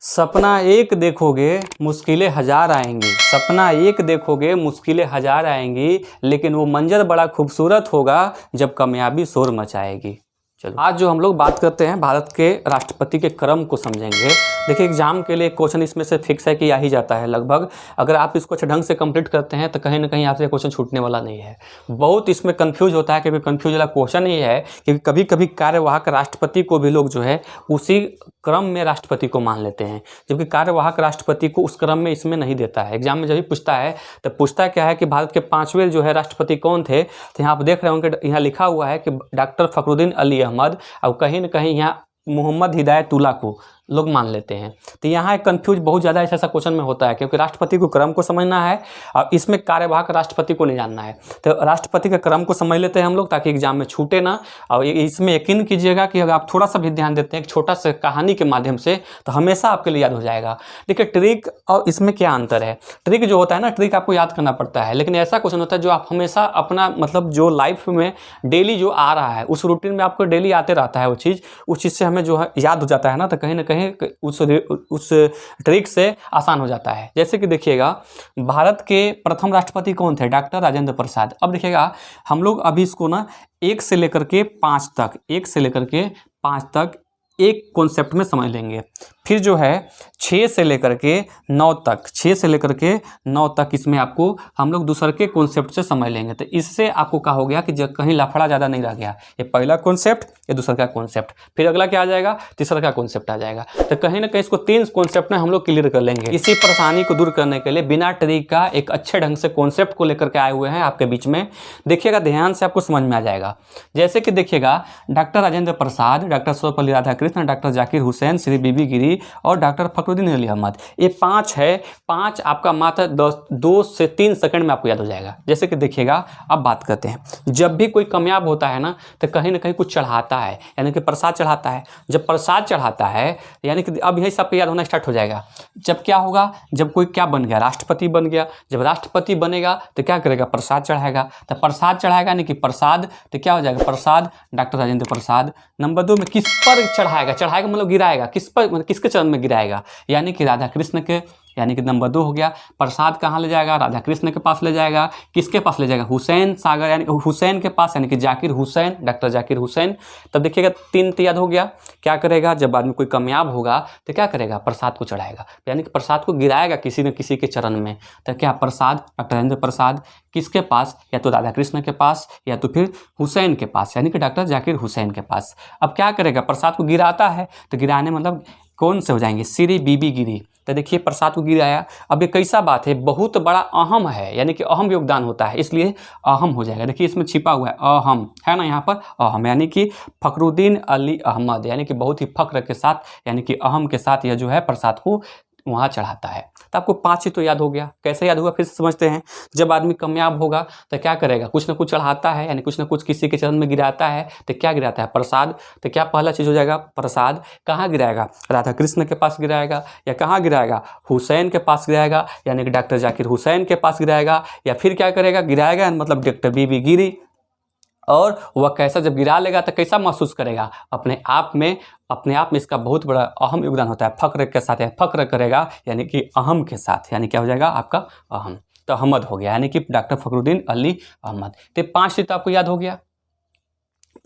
सपना एक देखोगे मुश्किलें हजार आएंगी, सपना एक देखोगे मुश्किलें हजार आएंगी, लेकिन वो मंजर बड़ा खूबसूरत होगा जब कामयाबी शोर मचाएगी। चलो आज जो हम लोग बात करते हैं भारत के राष्ट्रपति के क्रम को समझेंगे। देखिए एग्जाम के लिए क्वेश्चन इसमें से फिक्स है कि आ ही जाता है लगभग। अगर आप इसको अच्छे ढंग से कंप्लीट करते हैं तो कहीं ना कहीं आपसे क्वेश्चन छूटने वाला नहीं है। बहुत इसमें कंफ्यूज होता है, क्योंकि कंफ्यूज वाला क्वेश्चन ही है कि कभी कभी कार्यवाहक राष्ट्रपति को भी लोग जो है उसी क्रम में राष्ट्रपति को मान लेते हैं, जबकि कार्यवाहक राष्ट्रपति को उस क्रम में इसमें नहीं देता है। एग्जाम में जब भी पूछता है तो पूछता क्या है कि भारत के 5वें जो है राष्ट्रपति कौन थे, तो यहाँ आप देख रहे होंगे यहाँ लिखा हुआ है कि डॉक्टर फखरुद्दीन अली अहमद, और कहीं ना कहीं यहाँ मोहम्मद हिदायतुल्लाह को लोग मान लेते हैं। तो यहाँ एक कंफ्यूज बहुत ज़्यादा ऐसा क्वेश्चन में होता है, क्योंकि राष्ट्रपति को क्रम को समझना है और इसमें कार्यवाहक राष्ट्रपति को नहीं जानना है। तो राष्ट्रपति के क्रम को समझ लेते हैं हम लोग, ताकि एग्जाम में छूटे ना। और इसमें यकीन कीजिएगा कि अगर आप थोड़ा सा भी ध्यान देते हैं एक छोटा सा कहानी के माध्यम से, तो हमेशा आपके लिए याद हो जाएगा। देखिए ट्रिक और इसमें क्या अंतर है। ट्रिक जो होता है ना, ट्रिक आपको याद करना पड़ता है, लेकिन ऐसा क्वेश्चन होता है जो आप हमेशा अपना मतलब जो लाइफ में डेली जो आ रहा है उस रूटीन में आपको डेली आते रहता है वो चीज़, उस चीज़ से हमें जो है याद हो जाता है ना, तो कहीं ना कहीं उस ट्रिक से आसान हो जाता है। जैसे कि देखिएगा भारत के प्रथम राष्ट्रपति कौन थे, डॉक्टर राजेंद्र प्रसाद। अब देखिएगा हम लोग अभी इसको ना 1 से लेकर के 5 तक, 1 से लेकर के 5 तक एक कॉन्सेप्ट में समझ लेंगे। फिर जो है 6 से लेकर के 9 तक, 6 से लेकर के 9 तक इसमें आपको हम लोग दूसरे के कॉन्सेप्ट से समझ लेंगे। तो इससे आपको क्या हो गया कि जब कहीं लफड़ा ज़्यादा नहीं रह गया, ये पहला कॉन्सेप्ट, ये दूसरा का कॉन्सेप्ट, फिर अगला क्या आ जाएगा, तीसरा का कॉन्सेप्ट आ जाएगा। तो कहीं ना कहीं इसको 3 कॉन्सेप्ट में हम लोग क्लियर कर लेंगे। इसी परेशानी को दूर करने के लिए बिना ट्रिक का एक अच्छे ढंग से कॉन्सेप्ट को लेकर के आए हुए हैं आपके बीच में। देखिएगा ध्यान से, आपको समझ में आ जाएगा। जैसे कि देखिएगा doctor Rajendra Prasad, doctor Sarvepalli Radhakrishnan, doctor Zakir Hussain, Shri बीबी गिरी और डॉक्टर फखरुद्दीन अली अहमद, ये 5 है। 5 आपका मात्र 2 से 3 सेकंड में आपको याद हो जाएगा। जैसे कि देखिएगा अब बात करते हैं, जब भी कोई कामयाब होता है ना, तो कहीं ना कहीं कुछ चढ़ाता है, यानी कि प्रसाद चढ़ाता है। जब प्रसाद चढ़ाता है यानी कि अब यही सब याद होना स्टार्ट हो जाएगा। जब क्या होगा, जब कोई क्या बन गया, राष्ट्रपति बन गया, जब राष्ट्रपति बनेगा तो क्या करेगा, प्रसाद चढ़ाएगा। तो प्रसाद चढ़ाएगा यानी कि प्रसाद, तो क्या हो जाएगा, प्रसाद डॉक्टर राजेंद्र प्रसाद। नंबर 2 में किस पर चढ़ाएगा, चढ़ाएगा मतलब गिराएगा, किस पर मतलब किसके चरण में गिराएगा, यानी कि राधा कृष्ण के, यानी कि नंबर 2 हो गया। प्रसाद कहाँ ले जाएगा, राधा कृष्ण के पास ले जाएगा। किसके पास ले जाएगा, हुसैन सागर यानी हुसैन के पास, यानी कि जाकिर हुसैन, डॉक्टर जाकिर हुसैन। तब देखिएगा 3 तो याद हो गया। क्या करेगा, जब आदमी कोई कामयाब होगा तो क्या करेगा, प्रसाद को चढ़ाएगा, यानी कि प्रसाद को गिराएगा किसी न किसी के चरण में। तो क्या प्रसाद, डॉक्टर राजेंद्र प्रसाद किसके पास, या तो राधा कृष्ण के पास या तो फिर हुसैन के पास, यानी कि डॉक्टर जाकिर हुसैन के पास। अब क्या करेगा, प्रसाद को गिराता है, तो गिराने मतलब कौन से हो जाएंगे, श्री बीबी गिरी। तो देखिए प्रसाद को गिराया। अब ये कैसा बात है, बहुत बड़ा अहम है, यानी कि अहम योगदान होता है, इसलिए अहम हो जाएगा। देखिए इसमें छिपा हुआ है अहम, है ना, यहाँ पर अहम, यानी कि फखरुद्दीन अली अहमद, यानी कि बहुत ही फख्र के साथ, यानी कि अहम के साथ यह जो है प्रसाद को वहाँ चढ़ाता है। तो आपको 5 ही तो याद हो गया। कैसे याद हुआ फिर से समझते हैं। जब आदमी कामयाब होगा तो क्या करेगा, कुछ ना कुछ चढ़ाता है, यानी कुछ ना कुछ किसी के चरण में गिराता है। तो क्या गिराता है, प्रसाद। तो क्या पहला चीज़ हो जाएगा, प्रसाद। कहाँ गिराएगा, राधा कृष्ण के पास गिराएगा, या कहाँ गिराएगा, हुसैन के पास गिराएगा, यानी कि डॉक्टर जाकिर हुसैन के पास गिराएगा। या फिर क्या करेगा, गिराएगा मतलब डॉक्टर बीबी गिरी। और वह कैसा जब गिरा लेगा तो कैसा महसूस करेगा, अपने आप में इसका बहुत बड़ा अहम योगदान होता है। फख्र के साथ, फख्र करेगा यानी कि अहम के साथ, यानी क्या हो जाएगा आपका अहम। तो अहमद हो गया, यानी कि डॉक्टर फखरुद्दीन अली अहमद। तो 5 चीज तो आपको याद हो गया।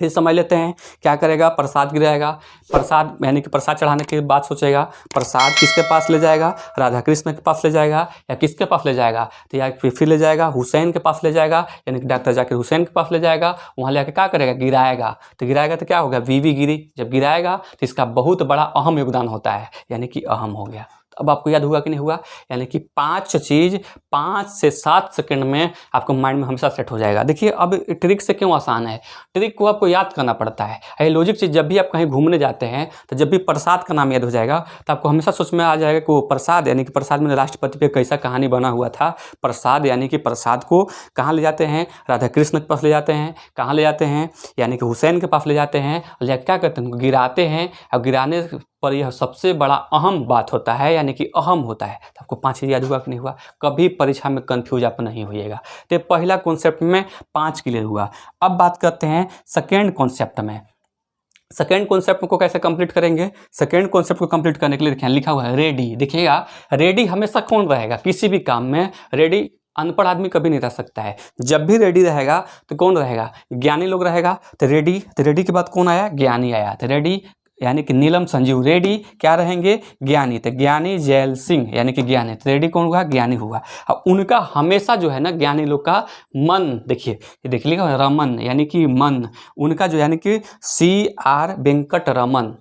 फिर समझ लेते हैं क्या करेगा, प्रसाद गिराएगा। प्रसाद यानी कि प्रसाद चढ़ाने के बाद सोचेगा प्रसाद किसके पास ले जाएगा, राधा कृष्ण के पास ले जाएगा या किसके पास ले जाएगा, तो या फिर ले जाएगा हुसैन के पास ले जाएगा, यानी कि डॉक्टर जाकिर हुसैन के पास ले जाएगा। वहाँ ले आकर क्या करेगा, गिराएगा। तो गिराएगा तो क्या होगा, बीवी गिरी। जब गिराएगा तो इसका बहुत बड़ा अहम योगदान होता है, यानी कि अहम हो गया। अब आपको याद हुआ कि नहीं हुआ, यानी कि 5 चीज़ 5 से 7 सेकंड में आपको माइंड में हमेशा सेट हो जाएगा। देखिए अब ट्रिक से क्यों आसान है, ट्रिक को आपको याद करना पड़ता है। ये लॉजिक चीज़, जब भी आप कहीं घूमने जाते हैं तो जब भी प्रसाद का नाम याद हो जाएगा तो आपको हमेशा सोच में आ जाएगा कि वो प्रसाद, यानी कि प्रसाद में राष्ट्रपति पे कैसा कहानी बना हुआ था। प्रसाद यानी कि प्रसाद को कहाँ ले जाते हैं, राधा कृष्ण के पास ले जाते हैं। कहाँ ले जाते हैं, यानी कि हुसैन के पास ले जाते हैं। और क्या करते हैं, गिराते हैं। और गिराने पर यह सबसे बड़ा अहम बात होता है, यानी कि अहम होता है। तो आपको 5 चीज़ याद हुआ कि नहीं हुआ, कभी परीक्षा में कंफ्यूज आप नहीं होइएगा। तो पहला कॉन्सेप्ट में 5 क्लियर हुआ। अब बात करते हैं सेकेंड कॉन्सेप्ट में। सेकेंड कॉन्सेप्ट को कैसे कंप्लीट करेंगे? सेकेंड कॉन्सेप्ट को कंप्लीट करने के लिए देखिए लिखा हुआ है रेडी। देखिएगा रेडी हमेशा कौन रहेगा किसी भी काम में? रेडी अनपढ़ आदमी कभी नहीं रह सकता है। जब भी रेडी रहेगा तो कौन रहेगा? ज्ञानी लोग रहेगा। तो रेडी के बाद कौन आया? ज्ञानी आया। तो रेडी यानी कि नीलम संजीव रेडी क्या रहेंगे? ज्ञानी। तो ज्ञानी जैल सिंह यानी कि ज्ञानी। तो रेडी कौन हुआ? ज्ञानी हुआ। और उनका हमेशा जो है ना ज्ञानी लोग का मन, देखिए देख लिखा रमन यानी कि मन, उनका जो यानी कि CR वेंकट रमन।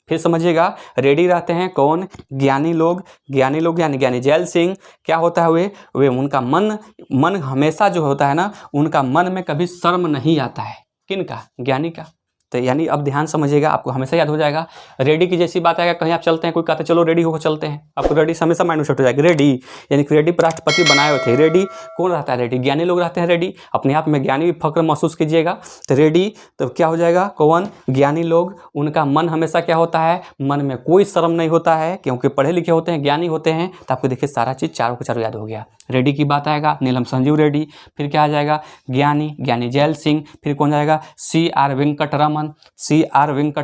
फिर समझिएगा रेडी रहते हैं कौन? ज्ञानी लोग यानी ज्ञानी जैल सिंह क्या होता है? वे उनका मन हमेशा जो होता है ना, उनका मन में कभी शर्म नहीं आता है। किनका? ज्ञानी का। तो यानी अब ध्यान समझिएगा, आपको हमेशा याद हो जाएगा। रेडी की जैसी बात आएगा, कहीं आप चलते हैं, कोई कहते हैं चलो रेडी होकर चलते हैं, आपको रेडी हमेशा माइंड में सेट हो जाएगा। रेडी यानी कि रेडी राष्ट्रपति बनाए हुए थे। रेडी कौन रहता है? रेडी ज्ञानी लोग रहते हैं। रेडी अपने आप में ज्ञानी भी फक्र महसूस कीजिएगा। तो रेडी तो क्या हो जाएगा? कौन? ज्ञानी लोग। उनका मन हमेशा क्या होता है? मन में कोई शर्म नहीं होता है, क्योंकि पढ़े लिखे होते हैं, ज्ञानी होते हैं। तो आपको देखिए सारा चीज़ चारों के चारों याद हो गया। रेडी की बात आएगा नीलम संजीव रेडी, फिर क्या आ जाएगा? ज्ञानी जैल सिंह, फिर कौन जाएगा? CR वेंकट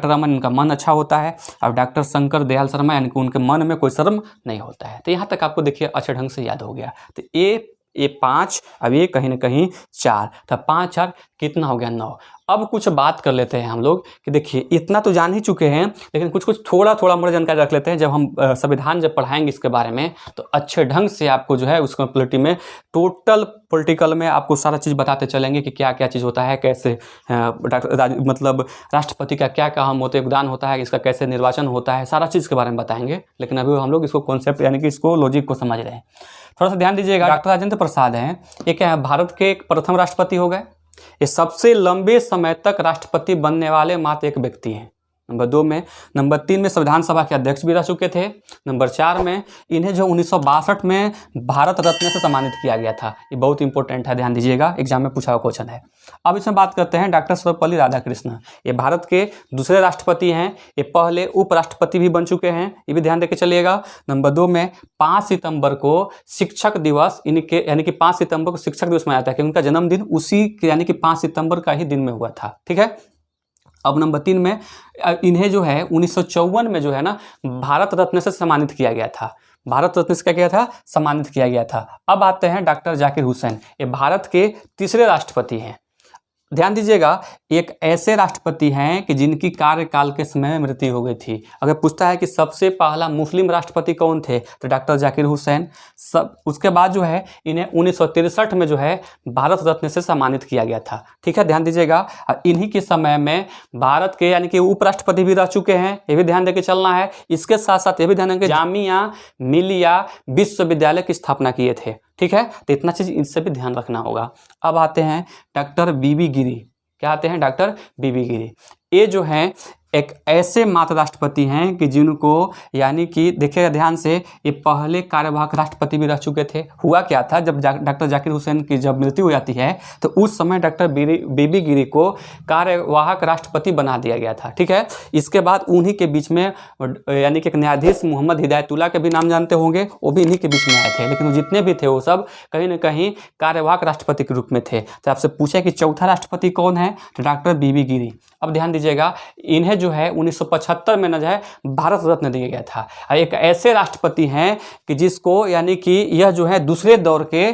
रमन, इनका मन अच्छा होता है। और डॉक्टर शंकर दयाल शर्मा यानी कि उनके मन में कोई शर्म नहीं होता है। तो यहाँ तक आपको देखिए अच्छे ढंग से याद हो गया। तो ये 5, अब ये कहीं ना कहीं 4, तो 5 4 कितना हो गया? 9। अब कुछ बात कर लेते हैं हम लोग कि देखिए इतना तो जान ही चुके हैं, लेकिन कुछ थोड़ा मोड़ा जानकारी रख लेते हैं। जब हम संविधान जब पढ़ाएंगे इसके बारे में, तो अच्छे ढंग से आपको जो है उसको टोटल पॉलिटिकल में आपको सारा चीज़ बताते चलेंगे कि क्या क्या चीज़ होता है, कैसे मतलब राष्ट्रपति का क्या काम होता है, योगदान होता है, इसका कैसे निर्वाचन होता है, सारा चीज़ के बारे में बताएंगे। लेकिन अभी हम लोग इसको कॉन्सेप्ट यानी कि इसको लॉजिक को समझ रहे हैं। थोड़ा सा ध्यान दीजिएगा। डॉक्टर राजेंद्र प्रसाद हैं, ये क्या है? भारत के प्रथम राष्ट्रपति हो गए। ये सबसे लंबे समय तक राष्ट्रपति बनने वाले मात्र एक व्यक्ति हैं। नंबर 2 में, नंबर 3 में संविधान सभा के अध्यक्ष भी रह चुके थे। नंबर 4 में इन्हें जो 1962 में भारत रत्न से सम्मानित किया गया था। ये बहुत इंपॉर्टेंट है, ध्यान दीजिएगा, एग्जाम में पूछा हुआ क्वेश्चन है। अब इसमें बात करते हैं डॉक्टर सर्वपल्ली राधाकृष्णन। ये भारत के दूसरे राष्ट्रपति हैं। ये पहले उपराष्ट्रपति भी बन चुके हैं, ये भी ध्यान देके चलिएगा। नंबर 2 में 5 सितंबर को शिक्षक दिवस इनके यानी कि 5 सितंबर को शिक्षक दिवस मनाया जाता है, कि उनका जन्मदिन उसी यानी कि 5 सितंबर का ही दिन में हुआ था। ठीक है। अब नंबर 3 में इन्हें जो है 1954 में जो है ना भारत रत्न से सम्मानित किया गया था। भारत रत्न से क्या किया था? सम्मानित किया गया था। अब आते हैं डॉक्टर जाकिर हुसैन। ये भारत के तीसरे राष्ट्रपति हैं। ध्यान दीजिएगा, एक ऐसे राष्ट्रपति हैं कि जिनकी कार्यकाल के समय में मृत्यु हो गई थी। अगर पूछता है कि सबसे पहला मुस्लिम राष्ट्रपति कौन थे, तो डॉक्टर जाकिर हुसैन। उसके बाद जो है इन्हें 1963 में जो है भारत रत्न से सम्मानित किया गया था। ठीक है, ध्यान दीजिएगा। इन्हीं के समय में भारत के यानी कि उपराष्ट्रपति भी रह चुके हैं, ये भी ध्यान देके चलना है। इसके साथ साथ ये भी ध्यान देंगे जामिया मिलिया विश्वविद्यालय की स्थापना किए थे। ठीक है, तो इतना चीज इनसे भी ध्यान रखना होगा। अब आते हैं डॉक्टर बीबी गिरी। क्या आते हैं? डॉक्टर बीबी गिरी। ये जो हैं एक ऐसे मात्र राष्ट्रपति हैं कि जिनको यानी कि देखिएगा ध्यान से, ये पहले कार्यवाहक राष्ट्रपति भी रह चुके थे। हुआ क्या था, जब डॉक्टर जाकिर हुसैन की जब मृत्यु हो जाती है तो उस समय डॉक्टर बीबी गिरी को कार्यवाहक राष्ट्रपति बना दिया गया था। ठीक है, इसके बाद उन्हीं के बीच में यानी कि एक न्यायाधीश मोहम्मद हिदायतुल्लाह के भी नाम जानते होंगे, वो भी इन्हीं के बीच में आए थे। लेकिन वो जितने भी थे वो सब कहीं ना कहीं कार्यवाहक राष्ट्रपति के रूप में थे। तो आपसे पूछा कि चौथा राष्ट्रपति कौन है, तो डॉक्टर बीबी गिरी। अब ध्यान दीजिएगा, इन्हें जो है 1975 में न जो है भारत रत्न दिया गया था। एक ऐसे राष्ट्रपति हैं कि जिसको यानी कि यह जो है दूसरे दौर के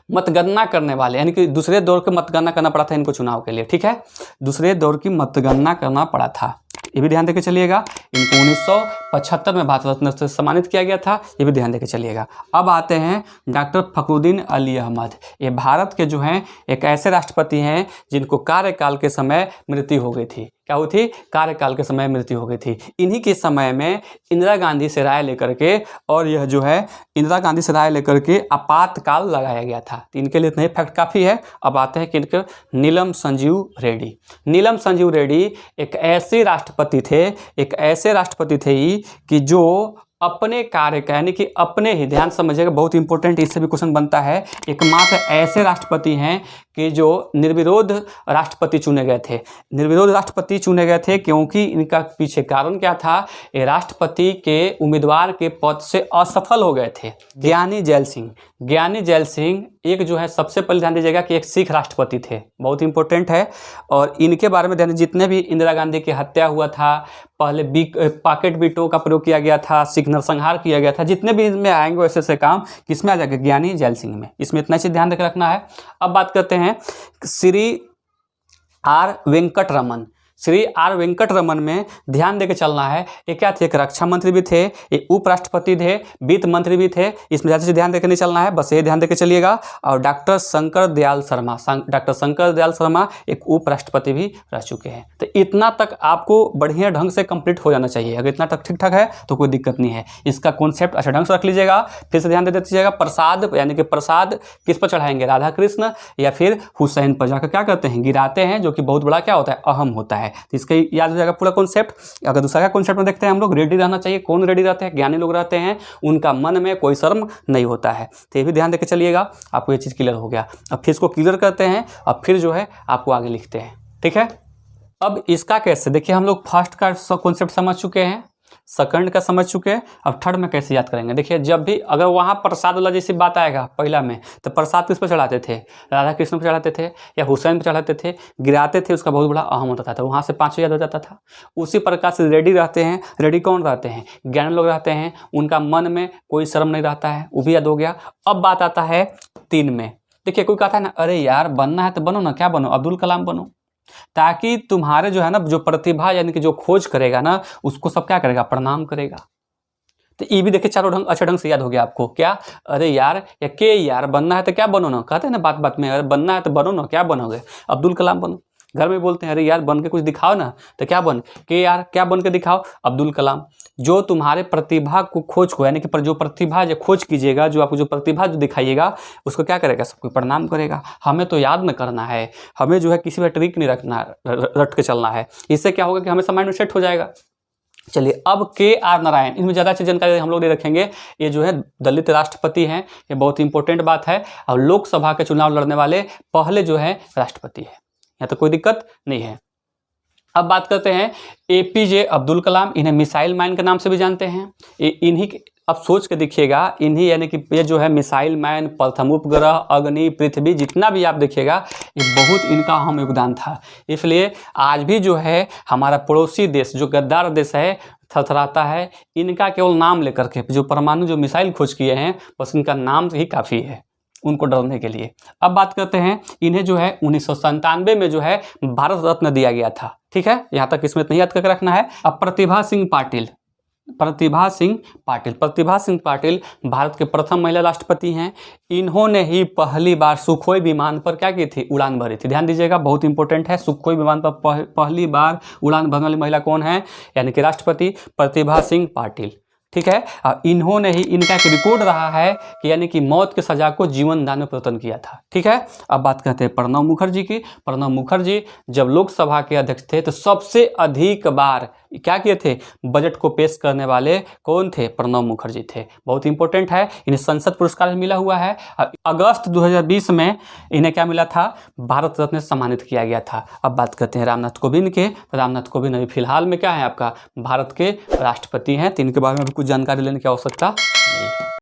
मतगणना करने वाले, यानी कि दूसरे दौर के मतगणना करना पड़ा था इनको चुनाव के लिए। ठीक है, दूसरे दौर की मतगणना करना पड़ा था, ये भी ध्यान देके चलिएगा। इनको 1975 में भारत रत्न से सम्मानित किया गया था, ये भी ध्यान देके चलिएगा। अब आते हैं डॉक्टर फखरुद्दीन अली अहमद। ये भारत के जो हैं एक ऐसे राष्ट्रपति हैं जिनको कार्यकाल के समय मृत्यु हो गई थी। क्या हुई थी? कार्यकाल के समय मृत्यु हो गई थी। इन्हीं के समय में इंदिरा गांधी से राय लेकर के, और यह जो है इंदिरा गांधी से राय लेकर के आपातकाल लगाया गया था। इनके लिए इतना ही फैक्ट काफ़ी है। अब आते हैं कि इनके नीलम संजीव रेड्डी। नीलम संजीव रेड्डी एक ऐसे राष्ट्रपति थे, एक ऐसे राष्ट्रपति थे कि जो अपने कार्य का यानी कि अपने ही, ध्यान समझिएगा बहुत इंपॉर्टेंट, इससे भी क्वेश्चन बनता है, एकमात्र ऐसे राष्ट्रपति हैं कि जो निर्विरोध राष्ट्रपति चुने गए थे। निर्विरोध राष्ट्रपति चुने गए थे क्योंकि इनका पीछे कारण क्या था, ये राष्ट्रपति के उम्मीदवार के पद से असफल हो गए थे। ज्ञानी जैल सिंह एक जो है सबसे पहले ध्यान दीजिएगा कि एक सिख राष्ट्रपति थे, बहुत इंपॉर्टेंट है। और इनके बारे में ध्यान, जितने भी इंदिरा गांधी की हत्या हुआ था, पहले पॉकेट बीटों का प्रयोग किया गया था, सिख नरसंहार किया गया था, जितने भी इसमें आएंगे वैसे ऐसे काम किसमें आ जाएगा, ज्ञानी जैल सिंह में। इसमें इतना चीज ध्यान रखना है। अब बात करते हैं श्री आर वेंकटरमन। श्री आर वेंकटरमन में ध्यान देके चलना है। ये क्या थे, एक रक्षा मंत्री भी थे, ये उपराष्ट्रपति थे, वित्त मंत्री भी थे। इसमें ज़्यादा से ध्यान देके नहीं चलना है, बस ये ध्यान देके चलिएगा। और डॉक्टर शंकर दयाल शर्मा, डॉक्टर शंकर दयाल शर्मा एक उपराष्ट्रपति भी रह चुके हैं। तो इतना तक आपको बढ़िया ढंग से कंप्लीट हो जाना चाहिए। अगर इतना तक ठीक ठाक है तो कोई दिक्कत नहीं है। इसका कॉन्सेप्ट अच्छा ढंग से रख लीजिएगा। फिर से ध्यान दे दीजिएगा, प्रसाद यानी कि प्रसाद किस पर चढ़ाएंगे, राधा कृष्ण या फिर हुसैन पर जाकर क्या करते हैं, गिराते हैं, जो कि बहुत बड़ा क्या होता है, अहम होता है। तो इसका याद हो जाएगा पूरा कॉन्सेप्ट। अगर दूसरा का कॉन्सेप्ट में देखते हैं हम लोग, रेडी रहना चाहिए। कौन रेडी रहते हैं, ज्ञानी लोग रहते हैं, उनका मन में कोई शर्म नहीं होता है। तो ये भी ध्यान देके चलिएगा, आपको ये चीज़ क्लियर हो गया। अब फिर इसको क्लियर करते हैं और फिर जो है आपको आगे लिखते हैं, ठीक है। अब इसका कैसे, देखिए हम लोग फर्स्ट का कॉन्सेप्ट समझ चुके हैं, सेकंड का समझ चुके हैं, अब थर्ड में कैसे याद करेंगे। देखिए जब भी अगर वहाँ प्रसाद वाला जैसी बात आएगा पहला में, तो प्रसाद किस पर चढ़ाते थे, राधा कृष्ण पर चढ़ाते थे या हुसैन पर चढ़ाते थे, गिराते थे, उसका बहुत बड़ा अहम होता था, वहाँ से पाँचों याद हो जाता था। उसी प्रकार से रेडी रहते हैं। रेडी कौन रहते हैं, ज्ञानी लोग रहते हैं, उनका मन में कोई शर्म नहीं रहता है, वो भी याद हो गया। अब बात आता है 3 में। देखिए कोई कहता है ना, अरे यार बनना है तो बनो ना, क्या बनो, अब्दुल कलाम बनो, ताकि तुम्हारे जो है ना जो प्रतिभा यानी कि जो खोज करेगा ना, उसको सब क्या करेगा, प्रणाम करेगा। तो ये भी देखिए चारों ढंग अच्छे ढंग से याद हो गया आपको। क्या, अरे यार या के यार बनना है तो क्या बनो ना, कहते हैं ना बात बात में, अरे बनना है तो बनो ना, क्या बनोगे, अब्दुल कलाम बनो। घर में बोलते हैं अरे यार बन के कुछ दिखाओ ना, तो क्या बन के यार, क्या बन के दिखाओ, अब्दुल कलाम। जो तुम्हारे प्रतिभा को खोज को यानी कि जो प्रतिभा जो खोज कीजिएगा, जो आपको जो प्रतिभा जो दिखाइएगा, उसको क्या करेगा, सबको प्रणाम करेगा। हमें तो याद न करना है, हमें जो है किसी भी ट्रिक नहीं रखना, रट के चलना है। इससे क्या होगा कि हमेशा माइंड में सेट हो जाएगा। चलिए अब के आर नारायण, इनमें ज़्यादा अच्छी जानकारी हम लोग नहीं रखेंगे। ये जो है दलित राष्ट्रपति हैं, ये बहुत इंपॉर्टेंट बात है। और लोकसभा के चुनाव लड़ने वाले पहले जो है राष्ट्रपति है, यहाँ तो कोई दिक्कत नहीं है। अब बात करते हैं APJ अब्दुल कलाम, इन्हें मिसाइल मैन के नाम से भी जानते हैं। इन्हीं अब सोच के देखिएगा, इन्हीं यानी कि ये जो है मिसाइल मैन, प्रथम उपग्रह, अग्नि, पृथ्वी, जितना भी आप देखिएगा ये बहुत इनका अहम योगदान था। इसलिए आज भी जो है हमारा पड़ोसी देश जो गद्दार देश है थरथराता है इनका केवल नाम लेकर के। जो परमाणु जो मिसाइल खोज किए हैं बस इनका नाम ही काफ़ी है उनको डरने के लिए। अब बात करते हैं, इन्हें जो है 1997 में जो है भारत रत्न दिया गया था, ठीक है, यहाँ तक इसमें नहीं याद करके रखना है। अब प्रतिभा सिंह पाटिल, प्रतिभा सिंह पाटिल भारत के प्रथम महिला राष्ट्रपति हैं। इन्होंने ही पहली बार सुखोई विमान पर क्या की थी, उड़ान भरी थी। ध्यान दीजिएगा बहुत इंपॉर्टेंट है, सुखोई विमान पर पहली बार उड़ान भरने वाली महिला कौन है, यानी कि राष्ट्रपति प्रतिभा सिंह पाटिल, ठीक है। इन्होंने ही, इनका एक रिकॉर्ड रहा है कि यानी कि मौत की सजा को जीवन दान में परिवर्तन किया था, ठीक है। अब बात करते हैं प्रणब मुखर्जी की। प्रणब मुखर्जी जब लोकसभा के अध्यक्ष थे तो सबसे अधिक बार क्या किए थे, बजट को पेश करने वाले कौन थे, प्रणब मुखर्जी थे। बहुत इंपॉर्टेंट है, इन्हें संसद पुरस्कार भी मिला हुआ है। अगस्त 2020 में इन्हें क्या मिला था, भारत रत्न से सम्मानित किया गया था। अब बात करते हैं रामनाथ कोविंद के। रामनाथ कोविंद अभी फिलहाल में क्या है, आपका भारत के राष्ट्रपति हैं, तो इनके बारे में भी कुछ जानकारी लेने की आवश्यकता